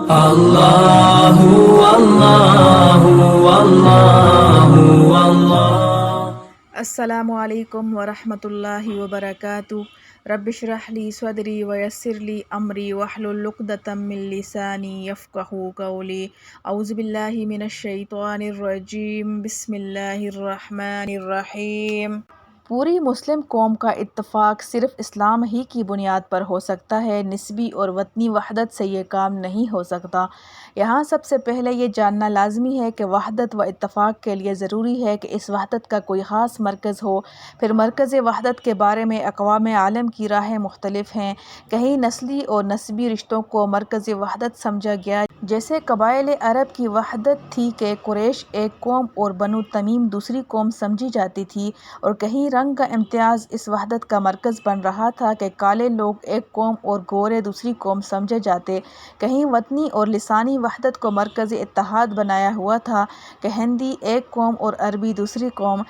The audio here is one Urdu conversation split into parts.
اللہ اللہ اللہ اللہ۔ السلام علیکم ورحمۃ اللہ وبرکاتہ۔ رب اشرح لی صدری ویسر لی امری واحلل عقدۃ من لسانی یفقہوا قولی۔ اعوذ باللہ من الشیطان الرجیم، بسم اللہ الرحمن الرحیم۔ پوری مسلم قوم کا اتفاق صرف اسلام ہی کی بنیاد پر ہو سکتا ہے، نسبی اور وطنی وحدت سے یہ کام نہیں ہو سکتا۔ یہاں سب سے پہلے یہ جاننا لازمی ہے کہ وحدت و اتفاق کے لیے ضروری ہے کہ اس وحدت کا کوئی خاص مرکز ہو۔ پھر مرکز وحدت کے بارے میں اقوام عالم کی راہیں مختلف ہیں۔ کہیں نسلی اور نسبی رشتوں کو مرکز وحدت سمجھا گیا، جیسے قبائل عرب کی وحدت تھی کہ قریش ایک قوم اور بنو تمیم دوسری قوم سمجھی جاتی تھی، اور کہیں رنگ کا امتیاز اس وحدت کا مرکز بن رہا تھا کہ کالے لوگ ایک قوم اور گورے دوسری قوم سمجھے جاتے۔ کہیں وطنی اور لسانی وحدت کو مرکز اتحاد بنایا ہوا تھا کہ ہندی ایک قوم اور عربی دوسری قوم۔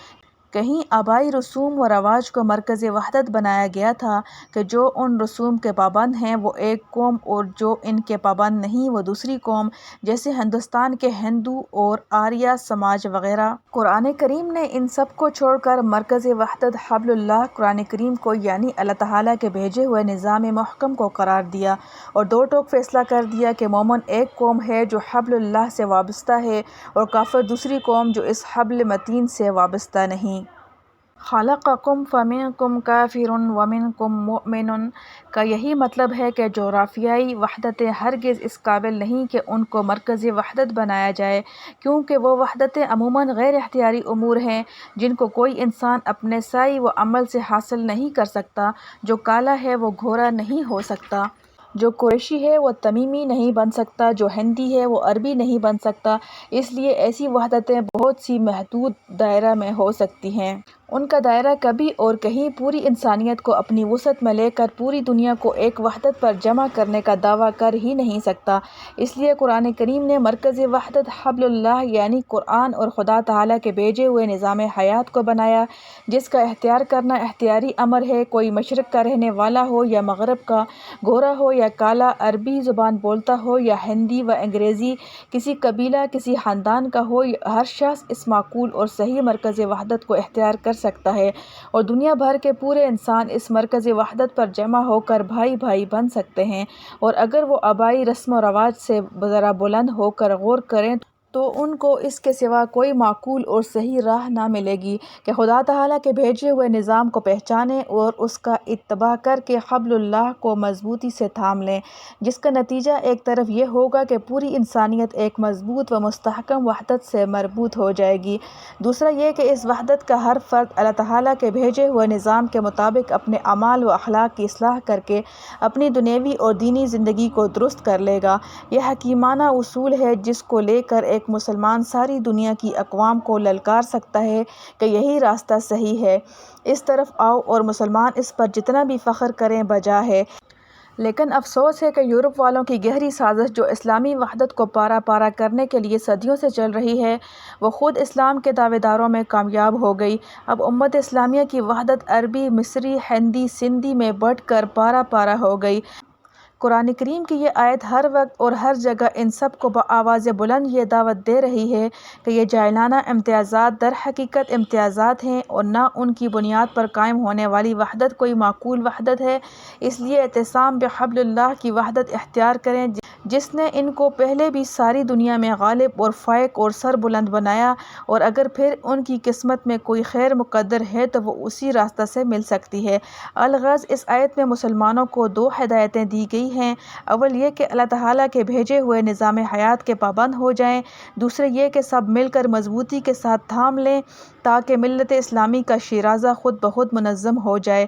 کہیں آبائی رسوم و رواج کو مرکز وحدت بنایا گیا تھا کہ جو ان رسوم کے پابند ہیں وہ ایک قوم اور جو ان کے پابند نہیں وہ دوسری قوم، جیسے ہندوستان کے ہندو اور آریہ سماج وغیرہ۔ قرآن کریم نے ان سب کو چھوڑ کر مرکز وحدت حبل اللہ قرآن کریم کو یعنی اللہ تعالیٰ کے بھیجے ہوئے نظام محکم کو قرار دیا، اور دو ٹوک فیصلہ کر دیا کہ مومن ایک قوم ہے جو حبل اللہ سے وابستہ ہے، اور کافر دوسری قوم جو اس حبل متین سے وابستہ نہیں۔ خلقکم فمنکم کافر ومنکم مؤمن کا یہی مطلب ہے کہ جغرافیائی وحدتیں ہرگز اس قابل نہیں کہ ان کو مرکز وحدت بنایا جائے، کیونکہ وہ وحدتیں عموماً غیر اختیاری امور ہیں جن کو کوئی انسان اپنے سعی و عمل سے حاصل نہیں کر سکتا۔ جو کالا ہے وہ گورا نہیں ہو سکتا، جو قریشی ہے وہ تمیمی نہیں بن سکتا، جو ہندی ہے وہ عربی نہیں بن سکتا۔ اس لیے ایسی وحدتیں بہت سی محدود دائرہ میں ہو سکتی ہیں۔ ان کا دائرہ کبھی اور کہیں پوری انسانیت کو اپنی وسعت میں لے کر پوری دنیا کو ایک وحدت پر جمع کرنے کا دعویٰ کر ہی نہیں سکتا۔ اس لیے قرآن کریم نے مرکز وحدت حبل اللہ یعنی قرآن اور خدا تعالیٰ کے بھیجے ہوئے نظام حیات کو بنایا، جس کا اختیار کرنا اختیاری امر ہے۔ کوئی مشرق کا رہنے والا ہو یا مغرب کا، گورا ہو یا کالا، عربی زبان بولتا ہو یا ہندی و انگریزی، کسی قبیلہ کسی خاندان کا ہو، ہر شخص اس معقول اور صحیح مرکز وحدت کو اختیار کر سکتا ہے، اور دنیا بھر کے پورے انسان اس مرکز وحدت پر جمع ہو کر بھائی بھائی بن سکتے ہیں۔ اور اگر وہ آبائی رسم و رواج سے ذرا بلند ہو کر غور کریں تو ان کو اس کے سوا کوئی معقول اور صحیح راہ نہ ملے گی کہ خدا تعالیٰ کے بھیجے ہوئے نظام کو پہچانیں اور اس کا اتباع کر کے حبل اللہ کو مضبوطی سے تھام لیں، جس کا نتیجہ ایک طرف یہ ہوگا کہ پوری انسانیت ایک مضبوط و مستحکم وحدت سے مربوط ہو جائے گی۔ دوسرا یہ کہ اس وحدت کا ہر فرد اللہ تعالیٰ کے بھیجے ہوئے نظام کے مطابق اپنے اعمال و اخلاق کی اصلاح کر کے اپنی دنیوی اور دینی زندگی کو درست کر لے گا۔ یہ حکیمانہ اصول ہے جس کو لے کر ایک مسلمان ساری دنیا کی اقوام کو للکار سکتا ہے کہ یہی راستہ صحیح ہے، اس طرف آؤ، اور مسلمان اس پر جتنا بھی فخر کریں بجا ہے۔ لیکن افسوس ہے کہ یورپ والوں کی گہری سازش جو اسلامی وحدت کو پارا پارا کرنے کے لیے صدیوں سے چل رہی ہے، وہ خود اسلام کے دعوے داروں میں کامیاب ہو گئی۔ اب امت اسلامیہ کی وحدت عربی، مصری، ہندی، سندھی میں بٹ کر پارا پارا ہو گئی۔ قرآن کریم کی یہ آیت ہر وقت اور ہر جگہ ان سب کو بآواز بلند یہ دعوت دے رہی ہے کہ یہ جاہلانہ امتیازات در حقیقت امتیازات ہیں، اور نہ ان کی بنیاد پر قائم ہونے والی وحدت کوئی معقول وحدت ہے۔ اس لیے اعتصام بحبل اللہ کی وحدت اختیار کریں جس نے ان کو پہلے بھی ساری دنیا میں غالب اور فائق اور سر بلند بنایا، اور اگر پھر ان کی قسمت میں کوئی خیر مقدر ہے تو وہ اسی راستہ سے مل سکتی ہے۔ الغرض اس آیت میں مسلمانوں کو دو ہدایتیں دی گئی ہیں۔ اول یہ کہ اللہ تعالیٰ کے بھیجے ہوئے نظام حیات کے پابند ہو جائیں، دوسرے یہ کہ سب مل کر مضبوطی کے ساتھ تھام لیں تاکہ ملت اسلامی کا شیرازہ خود بخود منظم ہو جائے،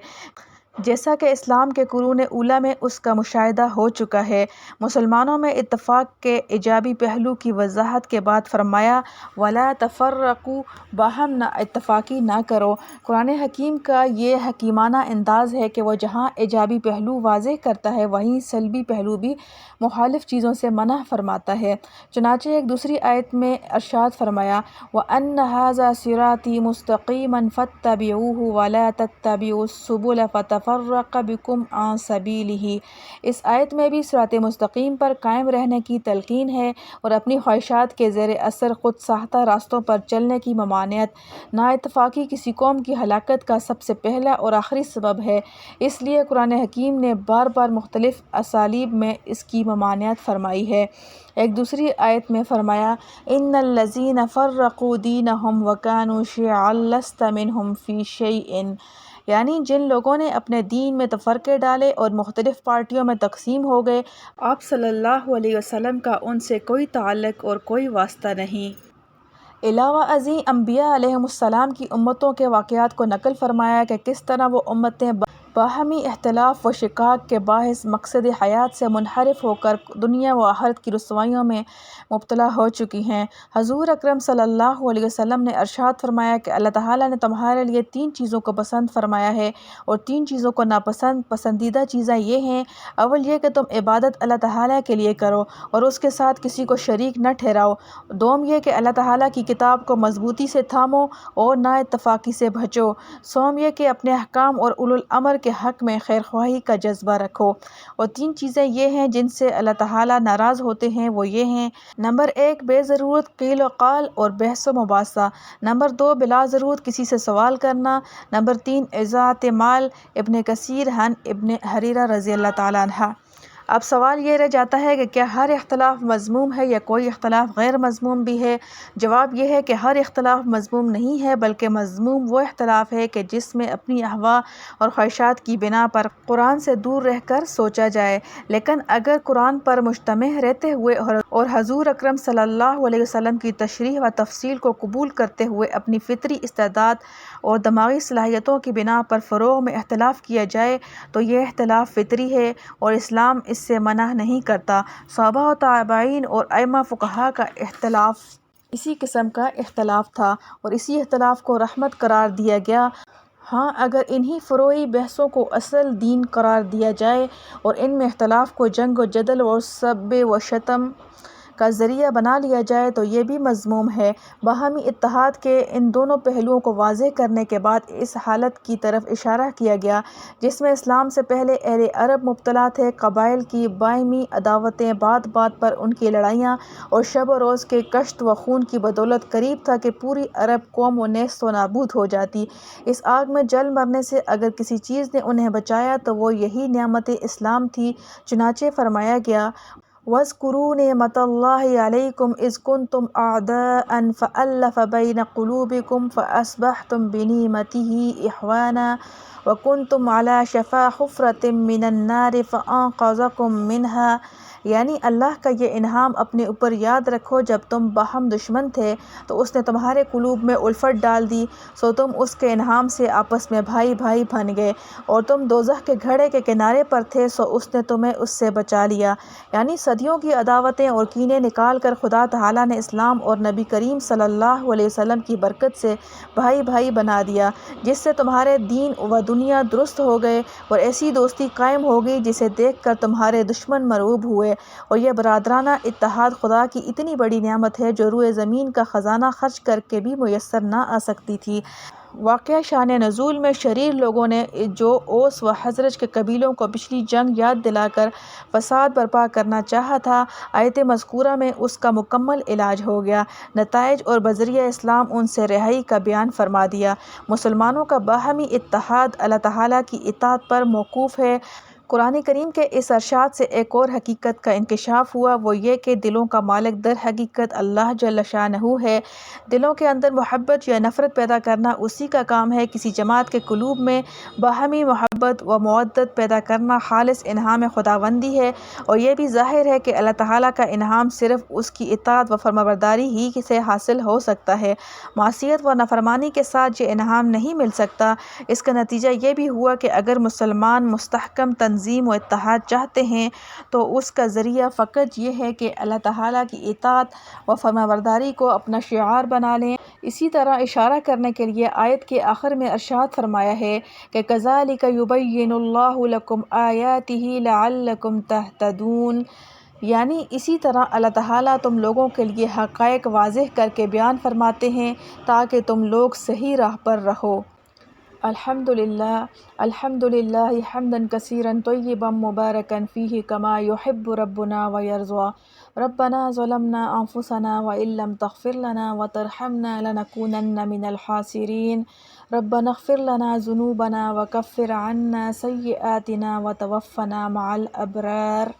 جیسا کہ اسلام کے قرون اولیٰ میں اس کا مشاہدہ ہو چکا ہے۔ مسلمانوں میں اتفاق کے ایجابی پہلو کی وضاحت کے بعد فرمایا وَلَا تَفَرَّقُوا، باہم نہ اتفاقی نہ کرو۔ قرآن حکیم کا یہ حکیمانہ انداز ہے کہ وہ جہاں ایجابی پہلو واضح کرتا ہے وہیں سلبی پہلو بھی مخالف چیزوں سے منع فرماتا ہے۔ چنانچہ ایک دوسری آیت میں ارشاد فرمایا وَأَنَّ هَٰذَا صِرَاطِي مُسْتَقِيمًا فَاتَّبِعُوهُ وَلَا تَتَّبِعُوا السُّبُلَ يتفرق بكم عن سبيله۔ اس آیت میں بھی صراط مستقیم پر قائم رہنے کی تلقین ہے اور اپنی خواہشات کے زیر اثر خود ساختہ راستوں پر چلنے کی ممانعت۔ نااتفاقی کسی قوم کی ہلاکت کا سب سے پہلا اور آخری سبب ہے، اس لیے قرآن حکیم نے بار بار مختلف اسالیب میں اس کی ممانعت فرمائی ہے۔ ایک دوسری آیت میں فرمایا ان الذین فرقوا دینہم وکانوا شیعا لست منہم فی شیء، یعنی جن لوگوں نے اپنے دین میں تفرقے ڈالے اور مختلف پارٹیوں میں تقسیم ہو گئے، آپ صلی اللہ علیہ وسلم کا ان سے کوئی تعلق اور کوئی واسطہ نہیں۔ علاوہ ازیں انبیاء علیہم السلام کی امتوں کے واقعات کو نقل فرمایا کہ کس طرح وہ امتیں باہمی اختلاف و شقاق کے باعث مقصد حیات سے منحرف ہو کر دنیا و آخرت کی رسوائیوں میں مبتلا ہو چکی ہیں۔ حضور اکرم صلی اللہ علیہ وسلم نے ارشاد فرمایا کہ اللہ تعالیٰ نے تمہارے لیے 3 چیزوں کو پسند فرمایا ہے اور 3 چیزوں کو ناپسند۔ پسندیدہ چیزیں یہ ہیں، اول یہ کہ تم عبادت اللہ تعالیٰ کے لیے کرو اور اس کے ساتھ کسی کو شریک نہ ٹھہراؤ، دوم یہ کہ اللہ تعالیٰ کی کتاب کو مضبوطی سے تھامو اور نا اتفاقی سے بچو، سوم یہ کہ اپنے حکام اور اولو الامر کے حق میں خیر خواہی کا جذبہ رکھو، اور 3 چیزیں یہ ہیں جن سے اللہ تعالیٰ ناراض ہوتے ہیں، وہ یہ ہیں: نمبر 1 بے ضرورت قیل و قال اور بحث و مباحثہ، نمبر 2 بلا ضرورت کسی سے سوال کرنا، نمبر 3 اضاعت مال۔ ابن کثیر عن ابن حریرہ رضی اللہ تعالیٰ عنہ۔ اب سوال یہ رہ جاتا ہے کہ کیا ہر اختلاف مذموم ہے یا کوئی اختلاف غیر مذموم بھی ہے؟ جواب یہ ہے کہ ہر اختلاف مذموم نہیں ہے، بلکہ مذموم وہ اختلاف ہے کہ جس میں اپنی اہواء اور خواہشات کی بنا پر قرآن سے دور رہ کر سوچا جائے، لیکن اگر قرآن پر مجتمع رہتے ہوئے اور حضور اکرم صلی اللہ علیہ وسلم کی تشریح و تفصیل کو قبول کرتے ہوئے اپنی فطری استعداد اور دماغی صلاحیتوں کی بنا پر فروع میں اختلاف کیا جائے تو یہ اختلاف فطری ہے اور اسلام اس سے منع نہیں کرتا۔ صحابہ و تابعین اور ائمہ فقہا کا اختلاف اسی قسم کا اختلاف تھا اور اسی اختلاف کو رحمت قرار دیا گیا۔ ہاں، اگر انہی فروعی بحثوں کو اصل دین قرار دیا جائے اور ان میں اختلاف کو جنگ و جدل اور سب و شتم کا ذریعہ بنا لیا جائے تو یہ بھی مذموم ہے۔ باہمی اتحاد کے ان دونوں پہلوؤں کو واضح کرنے کے بعد اس حالت کی طرف اشارہ کیا گیا جس میں اسلام سے پہلے اہل عرب مبتلا تھے۔ قبائل کی باہمی عداوتیں، بات بات پر ان کی لڑائیاں اور شب و روز کے کشت و خون کی بدولت قریب تھا کہ پوری عرب قوم و نیست و نابود ہو جاتی۔ اس آگ میں جل مرنے سے اگر کسی چیز نے انہیں بچایا تو وہ یہی نعمت اسلام تھی، چنانچہ فرمایا گیا وَاذْكُرُوا نِعْمَتَ اللَّهِ عَلَيْكُمْ إِذْ كُنْتُمْ أَعْدَاءً فَأَلَّفَ بَيْنَ قُلُوبِكُمْ فَأَصْبَحْتُمْ بِنِعْمَتِهِ إِخْوَانًا وَكُنْتُمْ عَلَى شَفَا حُفْرَةٍ مِّنَ النَّارِ فَأَنقَذَكُم مِّنْهَا۔ یعنی اللہ کا یہ انعام اپنے اوپر یاد رکھو، جب تم باہم دشمن تھے تو اس نے تمہارے قلوب میں الفت ڈال دی، سو تم اس کے انعام سے آپس میں بھائی بھائی بن گئے، اور تم دوزخ کے گھڑے کے کنارے پر تھے سو اس نے تمہیں اس سے بچا لیا۔ یعنی صدیوں کی عداوتیں اور کینے نکال کر خدا تعالیٰ نے اسلام اور نبی کریم صلی اللہ علیہ وسلم کی برکت سے بھائی بھائی بنا دیا، جس سے تمہارے دین و دنیا درست ہو گئے اور ایسی دوستی قائم ہو گئی جسے دیکھ کر تمہارے دشمن مرعوب ہوئے، اور یہ برادرانہ اتحاد خدا کی اتنی بڑی نعمت ہے جو روئے زمین کا خزانہ خرچ کر کے بھی میسر نہ آ سکتی تھی۔ واقعہ شان نزول میں شریر لوگوں نے جو اوس و خزرج کے قبیلوں کو پچھلی جنگ یاد دلا کر فساد برپا کرنا چاہا تھا، آیت مذکورہ میں اس کا مکمل علاج ہو گیا، نتائج اور بذریعہ اسلام ان سے رہائی کا بیان فرما دیا۔ مسلمانوں کا باہمی اتحاد اللہ تعالیٰ کی اطاعت پر موقوف ہے۔ قرآن کریم کے اس ارشاد سے ایک اور حقیقت کا انکشاف ہوا، وہ یہ کہ دلوں کا مالک در حقیقت اللہ جل شانہ ہے۔ دلوں کے اندر محبت یا نفرت پیدا کرنا اسی کا کام ہے۔ کسی جماعت کے قلوب میں باہمی محبت و مودت پیدا کرنا خالص انعام خداوندی ہے، اور یہ بھی ظاہر ہے کہ اللہ تعالیٰ کا انعام صرف اس کی اطاعت و فرمانبرداری ہی سے حاصل ہو سکتا ہے، معصیت و نافرمانی کے ساتھ یہ انعام نہیں مل سکتا۔ اس کا نتیجہ یہ بھی ہوا کہ اگر مسلمان مستحکم تنظیم و اتحاد چاہتے ہیں تو اس کا ذریعہ فقط یہ ہے کہ اللہ تعالیٰ کی اطاعت و فرمانبرداری کو اپنا شعار بنا لیں۔ اسی طرح اشارہ کرنے کے لیے آیت کے آخر میں ارشاد فرمایا ہے کہ کذالک یبین اللہ لکم آیاتہ لعلکم تہتدون، یعنی اسی طرح اللہ تعالیٰ تم لوگوں کے لیے حقائق واضح کر کے بیان فرماتے ہیں تاکہ تم لوگ صحیح راہ پر رہو۔ الحمد لله حمدا كثيرا طيبا مباركا فيه كما يحب ربنا ويرضى. ربنا ظلمنا أنفسنا وإن لم تغفر لنا وترحمنا لنكونن من الخاسرين. ربنا اغفر لنا ذنوبنا وكفر عنا سيئاتنا وتوفنا مع الأبرار.